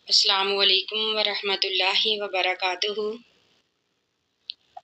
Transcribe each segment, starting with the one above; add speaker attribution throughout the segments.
Speaker 1: السلام علیکم ورحمۃ اللہ وبرکاتہ۔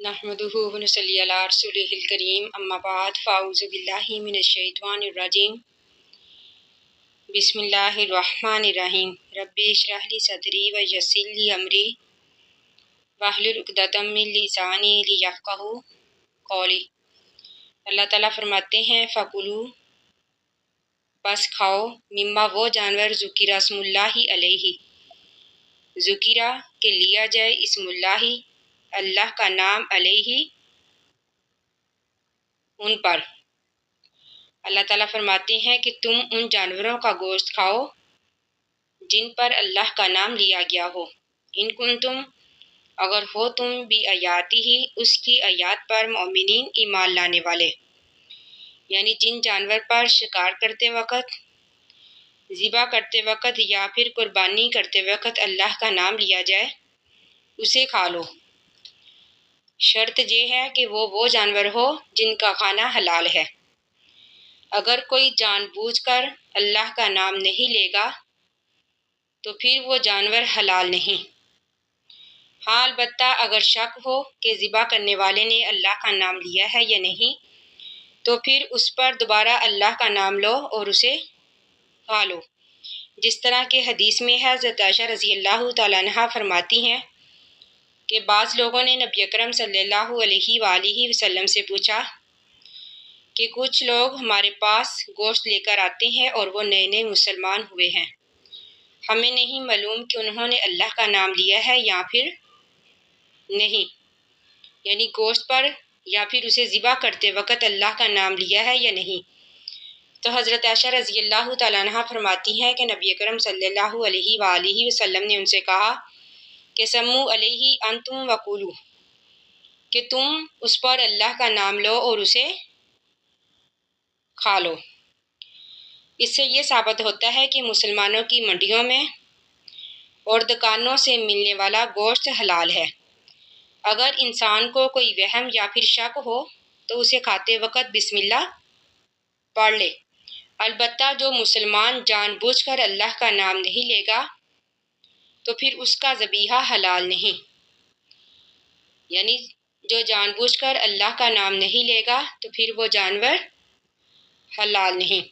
Speaker 1: نحمدہ ونصلی علی رسولہ الکریم، اما بعد فاعوذ باللہ من الشیطان الرجیم، بسم اللہ الرحمن الرحیم۔ رب اشرح لی صدری ویسر لی امری واحلل عقدۃ من لسانی لیفقہوا قولی۔ اللہ تعالیٰ فرماتے ہیں فکلوا، بس کھاؤ، مما وہ جانور ذکر اسم اللہ علیہ، ذکرہ کہ لیا جائے اسم اللہ کا نام علیہ ان پر۔ اللہ تعالیٰ فرماتے ہیں کہ تم ان جانوروں کا گوشت کھاؤ جن پر اللہ کا نام لیا گیا ہو، ان کنتم اگر ہو تم بھی آیاتی ہی اس کی آیات پر مومنین ایمان لانے والے، یعنی جن جانور پر شکار کرتے وقت، ذبح کرتے وقت یا پھر قربانی کرتے وقت اللہ کا نام لیا جائے اسے کھا لو۔ شرط یہ ہے کہ وہ جانور ہو جن کا کھانا حلال ہے۔ اگر کوئی جان بوجھ کر اللہ کا نام نہیں لے گا تو پھر وہ جانور حلال نہیں۔ ہاں البتہ اگر شک ہو کہ ذبح کرنے والے نے اللہ کا نام لیا ہے یا نہیں تو پھر اس پر دوبارہ اللہ کا نام لو اور اسے کھا لو، جس طرح کہ حدیث میں ہے۔ حضرت عائشہ رضی اللہ تعالیٰ عنہا فرماتی ہیں کہ بعض لوگوں نے نبی اکرم صلی اللہ علیہ وآلہ وسلم سے پوچھا کہ کچھ لوگ ہمارے پاس گوشت لے کر آتے ہیں اور وہ نئے نئے مسلمان ہوئے ہیں، ہمیں نہیں معلوم کہ انہوں نے اللہ کا نام لیا ہے یا پھر نہیں، یعنی گوشت پر یا پھر اسے ذبح کرتے وقت اللہ کا نام لیا ہے یا نہیں۔ تو حضرت عائشہ رضی اللہ تعالیٰ عنہ فرماتی ہیں کہ نبی اکرم صلی اللہ علیہ وآلہ وسلم نے ان سے کہا کہ سمو علیہ انتم وقولو، کہ تم اس پر اللہ کا نام لو اور اسے کھا لو۔ اس سے یہ ثابت ہوتا ہے کہ مسلمانوں کی منڈیوں میں اور دکانوں سے ملنے والا گوشت حلال ہے۔ اگر انسان کو کوئی وہم یا پھر شک ہو تو اسے کھاتے وقت بسم اللہ پڑھ لے، البتہ جو مسلمان جان بوجھ کر اللہ کا نام نہیں لے گا تو پھر اس کا ذبیحہ حلال نہیں، یعنی جو جان بوجھ کر اللہ کا نام نہیں لے گا تو پھر وہ جانور حلال نہیں۔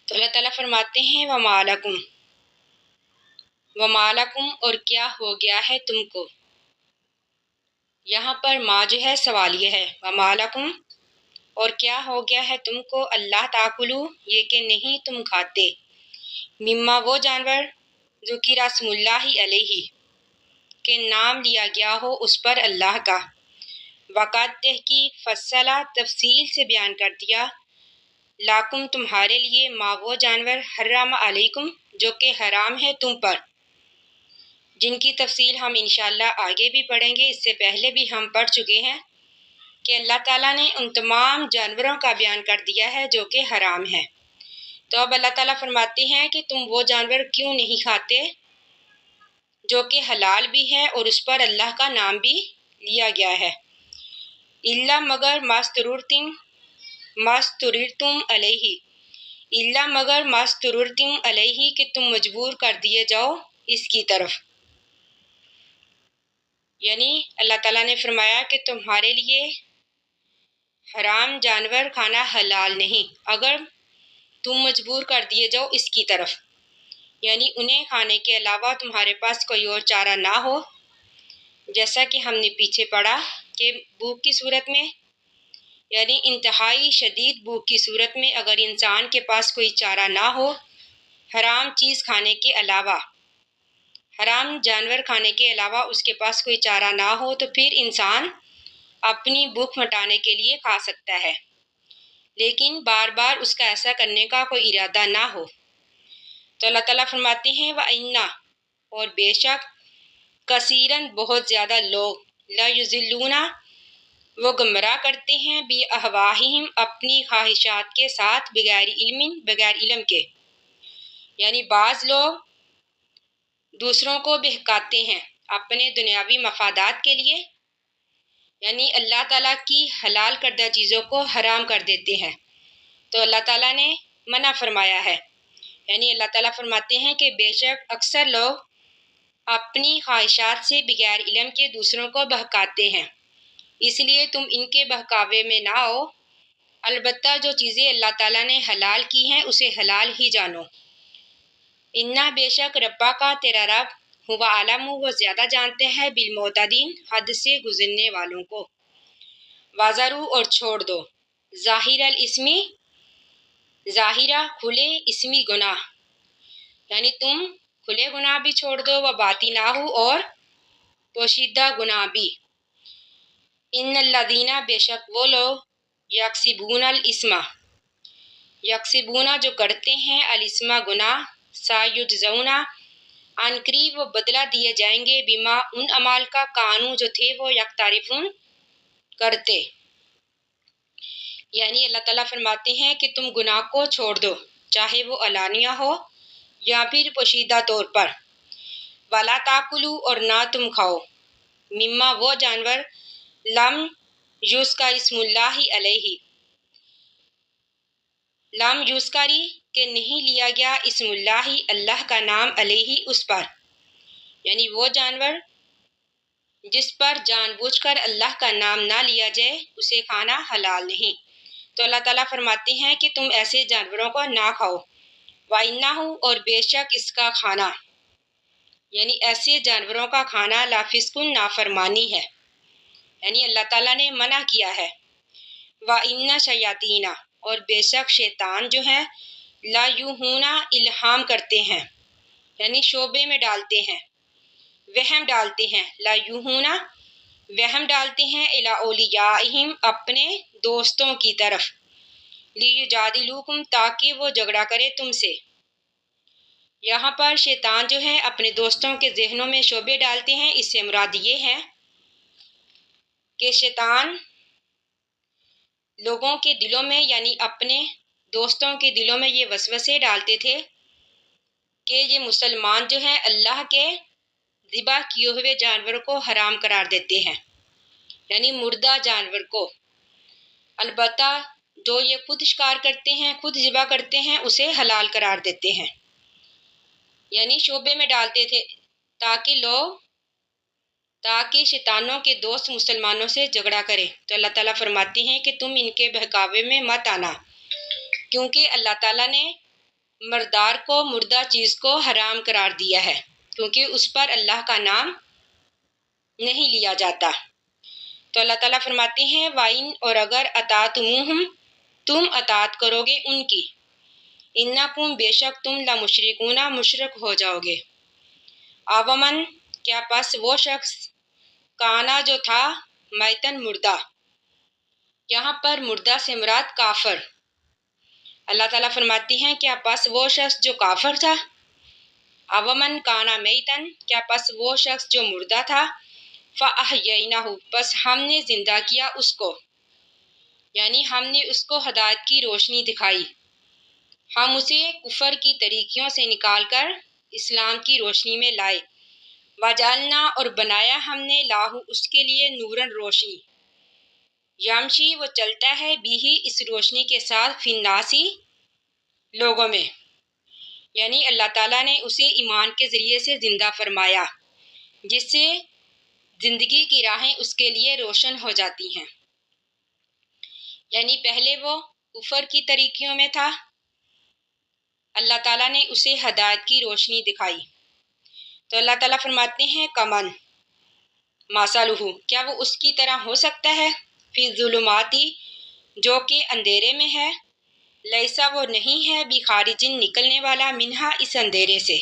Speaker 1: تو اللہ تعالیٰ فرماتے ہیں وَمَا لَكُمْ اور کیا ہو گیا ہے تم کو۔ یہاں پر ما جو ہے سوالیہ ہے، وَمَا لَكُمْ اور کیا ہو گیا ہے تم کو، اللہ تاکلو یہ کہ نہیں تم کھاتے، مما وہ جانور ذکر اسم اللہ علیہ کہ نام لیا گیا ہو اس پر اللہ کا، وقت تحقیق فصلہ تفصیل سے بیان کر دیا، لاکم تمہارے لیے، ما وہ جانور حرم علیکم جو کہ حرام ہے تم پر، جن کی تفصیل ہم انشاءاللہ آگے بھی پڑھیں گے۔ اس سے پہلے بھی ہم پڑھ چکے ہیں کہ اللہ تعالیٰ نے ان تمام جانوروں کا بیان کر دیا ہے جو کہ حرام ہے۔ تو اب اللہ تعالیٰ فرماتے ہیں کہ تم وہ جانور کیوں نہیں کھاتے جو کہ حلال بھی ہے اور اس پر اللہ کا نام بھی لیا گیا ہے، الا مگر مسترتم علیہ، الا مگر مسترتم علیہ کہ تم مجبور کر دیے جاؤ اس کی طرف، یعنی اللہ تعالیٰ نے فرمایا کہ تمہارے لیے حرام جانور کھانا حلال نہیں اگر تم مجبور کر دیے جاؤ اس کی طرف، یعنی انہیں کھانے کے علاوہ تمہارے پاس کوئی اور چارہ نہ ہو، جیسا کہ ہم نے پیچھے پڑھا کہ بھوک کی صورت میں، یعنی انتہائی شدید بھوک کی صورت میں اگر انسان کے پاس کوئی چارہ نہ ہو حرام چیز کھانے کے علاوہ، حرام جانور کھانے کے علاوہ اس کے پاس کوئی چارہ نہ ہو تو پھر انسان اپنی بھوک مٹانے کے لیے کھا سکتا ہے، لیکن بار بار اس کا ایسا کرنے کا کوئی ارادہ نہ ہو۔ تو اللہ تعالیٰ فرماتے ہیں وَإِنَّ اور بے شک کثیراً بہت زیادہ لوگ لَيُضِلُّونَ وہ گمراہ کرتے ہیں بِأَهْوَائِهِمْ اپنی خواہشات کے ساتھ بغیر علم کے، یعنی بعض لوگ دوسروں کو بہکاتے ہیں اپنے دنیاوی مفادات کے لیے، یعنی اللہ تعالیٰ کی حلال کردہ چیزوں کو حرام کر دیتے ہیں۔ تو اللہ تعالیٰ نے منع فرمایا ہے یعنی اللہ تعالیٰ فرماتے ہیں کہ بے شک اکثر لوگ اپنی خواہشات سے بغیر علم کے دوسروں کو بہکاتے ہیں، اس لیے تم ان کے بہکاوے میں نہ آؤ، البتہ جو چیزیں اللہ تعالیٰ نے حلال کی ہیں اسے حلال ہی جانو۔ انا بے شک ربا کا تیرا رب ہوا عالم، وہ زیادہ جانتے ہیں بالمعتدین حد سے گزرنے والوں کو۔ وازرو اور چھوڑ دو ظاہر الاسمی، ظاہرہ کھلے، اسمی گناہ، یعنی تم کھلے گناہ بھی چھوڑ دو، و باطنہ اور پوشیدہ گناہ بھی۔ ان الذین بے شک وہ لوگ یکسبون الاسم، یکسبون جو کرتے ہیں الاسم گناہ، سایجزون ان قریب وہ بدلہ دیے جائیں گے، بما ان اعمال کا کانو جو تھے وہ یقترفون کرتے۔ یعنی اللہ تعالیٰ فرماتے ہیں کہ تم گناہ کو چھوڑ دو، چاہے وہ علانیہ ہو یا پھر پوشیدہ طور پر۔ ولا تاکلوا اور نہ تم کھاؤ، مما وہ جانور لم یذکر اسم اللہ علیہ، لم یذکری کہ نہیں لیا گیا اسم اللہ اللہ کا نام علیہ اس پر، یعنی وہ جانور جس پر جان بوجھ کر اللہ کا نام نہ لیا جائے اسے کھانا حلال نہیں۔ تو اللہ تعالیٰ فرماتے ہیں کہ تم ایسے جانوروں کو نہ کھاؤ، وَإِنَّهُ اور بے شک اس کا کھانا، یعنی ایسے جانوروں کا کھانا لافسکن نافرمانی ہے، یعنی اللہ تعالیٰ نے منع کیا ہے۔ وَإِنَّ شَيَاطِينَ اور بے شک شیطان جو ہیں لا یوحون الہام کرتے ہیں، یعنی شعبے میں ڈالتے ہیں، وہم ڈالتے ہیں، لا یوحون وہم ڈالتے ہیں، الی اولیائہم اپنے دوستوں کی طرف، لیجادلوکم تاکہ وہ جھگڑا کرے تم سے۔ یہاں پر شیطان جو ہے اپنے دوستوں کے ذہنوں میں شعبے ڈالتے ہیں، اس سے مراد یہ ہے کہ شیطان لوگوں کے دلوں میں یعنی اپنے دوستوں کے دلوں میں یہ وسوسے ڈالتے تھے کہ یہ مسلمان جو ہیں اللہ کے ذبح کیے ہوئے جانور کو حرام قرار دیتے ہیں، یعنی مردہ جانور کو، البتہ جو یہ خود شکار کرتے ہیں، خود ذبح کرتے ہیں، اسے حلال قرار دیتے ہیں، یعنی شعبے میں ڈالتے تھے تاکہ شیطانوں کے دوست مسلمانوں سے جھگڑا کرے۔ تو اللہ تعالیٰ فرماتے ہیں کہ تم ان کے بہکاوے میں مت آنا، کیونکہ اللہ تعالیٰ نے مردار کو، مردہ چیز کو حرام قرار دیا ہے، کیونکہ اس پر اللہ کا نام نہیں لیا جاتا۔ تو اللہ تعالیٰ فرماتے ہیں وَإِنْ اور اگر اطعتموہم تم اطاعت کرو گے ان کی، انکم بے شک تم لمشرکون مشرک ہو جاؤ گے۔ اومن کیا پس وہ شخص کانا جو تھا میتن مردہ، یہاں پر مردہ سے مراد کافر، اللہ تعالیٰ فرماتے ہیں کیا پس وہ شخص جو کافر تھا، اومن کانا میتن کیا پس وہ شخص جو مردہ تھا، فاحییناہ پس ہم نے زندہ کیا اس کو، یعنی ہم نے اس کو ہدایت کی روشنی دکھائی، ہم اسے کفر کی طریقوں سے نکال کر اسلام کی روشنی میں لائے، وجعلنا اور بنایا ہم نے لاہو اس کے لیے نورن روشنی، یمشی وہ چلتا ہے بھی اس روشنی کے ساتھ فی الناسی لوگوں میں، یعنی اللہ تعالیٰ نے اسے ایمان کے ذریعے سے زندہ فرمایا، جس سے زندگی کی راہیں اس کے لیے روشن ہو جاتی ہیں، یعنی پہلے وہ کفر کی طریقوں میں تھا، اللہ تعالیٰ نے اسے ہدایت کی روشنی دکھائی۔ تو اللہ تعالیٰ فرماتے ہیں کمن مثلہ کیا وہ اس کی طرح ہو سکتا ہے، فی الظلماتی جو کہ اندھیرے میں ہے، لیسا وہ نہیں ہے بخارجن نکلنے والا منہا اس اندھیرے سے۔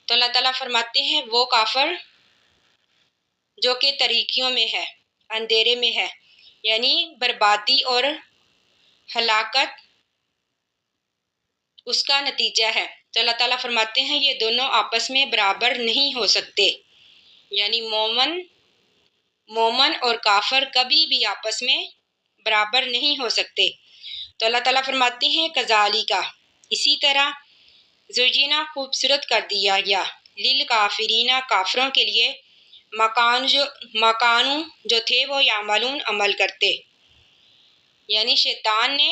Speaker 1: تو اللہ تعالیٰ فرماتے ہیں وہ کافر جو کہ طریقوں میں ہے، اندھیرے میں ہے، یعنی بربادی اور ہلاکت اس کا نتیجہ ہے۔ تو اللہ تعالیٰ فرماتے ہیں یہ دونوں آپس میں برابر نہیں ہو سکتے، یعنی مومن اور کافر کبھی بھی آپس میں برابر نہیں ہو سکتے۔ تو اللہ تعالیٰ فرماتے ہیں کذالک اسی طرح زینا خوبصورت کر دیا گیا للکافرین کافروں کے لیے مکانو جو تھے وہ یعملون عمل کرتے، یعنی شیطان نے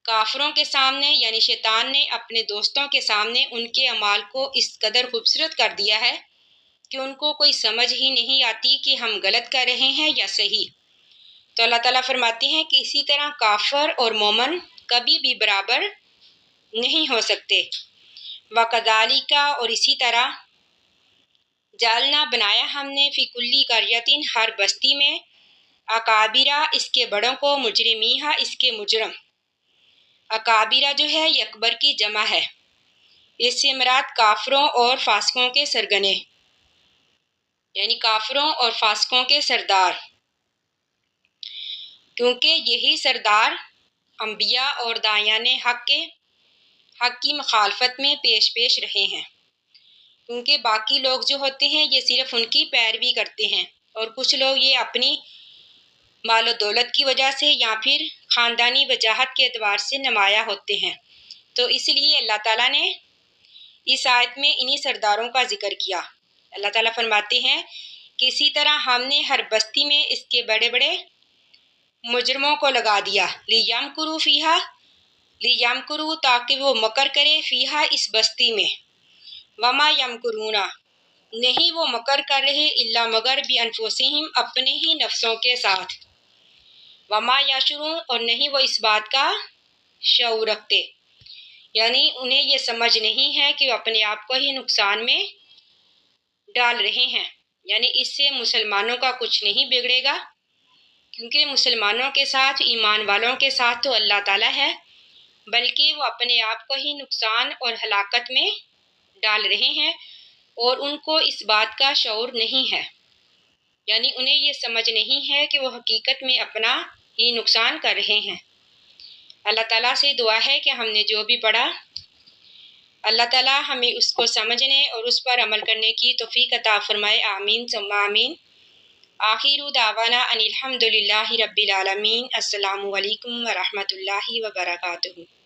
Speaker 1: کافروں کے سامنے یعنی شیطان نے اپنے دوستوں کے سامنے ان کے اعمال کو اس قدر خوبصورت کر دیا ہے کہ ان کو کوئی سمجھ ہی نہیں آتی کہ ہم غلط کر رہے ہیں یا صحیح۔ تو اللہ تعالیٰ فرماتے ہیں کہ اسی طرح کافر اور مومن کبھی بھی برابر نہیں ہو سکتے۔ وَكَذَلِكَ اور اسی طرح جعلنا بنایا ہم نے فی کلی قریۃ ہر بستی میں اکابرہ اس کے بڑوں کو مجرمیہا اس کے مجرم۔ اکابرہ جو ہے یہ اکبر کی جمع ہے، اس سے مراد کافروں اور فاسقوں کے سرگنے یعنی کافروں اور فاسقوں کے سردار، کیونکہ یہی سردار انبیاء اور داعیان حق کی مخالفت میں پیش رہے ہیں، کیونکہ باقی لوگ جو ہوتے ہیں یہ صرف ان کی پیروی کرتے ہیں، اور کچھ لوگ یہ اپنی مال و دولت کی وجہ سے یا پھر خاندانی وجاہت کے اعتبار سے نمایاں ہوتے ہیں۔ تو اس لیے اللہ تعالیٰ نے اس آیت میں انہی سرداروں کا ذکر کیا۔ اللہ تعالیٰ فرماتے ہیں کہ اسی طرح ہم نے ہر بستی میں اس کے بڑے بڑے مجرموں کو لگا دیا، لیمکروا فیہا لیمکروا تاکہ وہ مکر کرے فیہا اس بستی میں، وما یمکرون نہیں وہ مکر کر رہے الا مگر بانفسہم اپنے ہی نفسوں کے ساتھ، وما یشعرون اور نہیں وہ اس بات کا شعور رکھتے، یعنی انہیں یہ سمجھ نہیں ہے کہ وہ اپنے آپ کو ہی نقصان میں ڈال رہے ہیں، یعنی اس سے مسلمانوں کا کچھ نہیں بگڑے گا، کیونکہ مسلمانوں کے ساتھ ایمان والوں کے ساتھ تو اللہ تعالیٰ ہے، بلکہ وہ اپنے آپ کو ہی نقصان اور ہلاکت میں ڈال رہے ہیں، اور ان کو اس بات کا شعور نہیں ہے، یعنی انہیں یہ سمجھ نہیں ہے کہ وہ حقیقت میں اپنا ہی نقصان کر رہے ہیں۔ اللہ تعالیٰ سے دعا ہے کہ ہم نے جو بھی پڑھا اللہ تعالیٰ ہمیں اس کو سمجھنے اور اس پر عمل کرنے کی توفیق عطا فرمائے، آمین ثم آمین۔ آخر دعوانا ان الحمد للہ رب العالمین۔ السلام علیکم ورحمۃ اللہ وبرکاتہ۔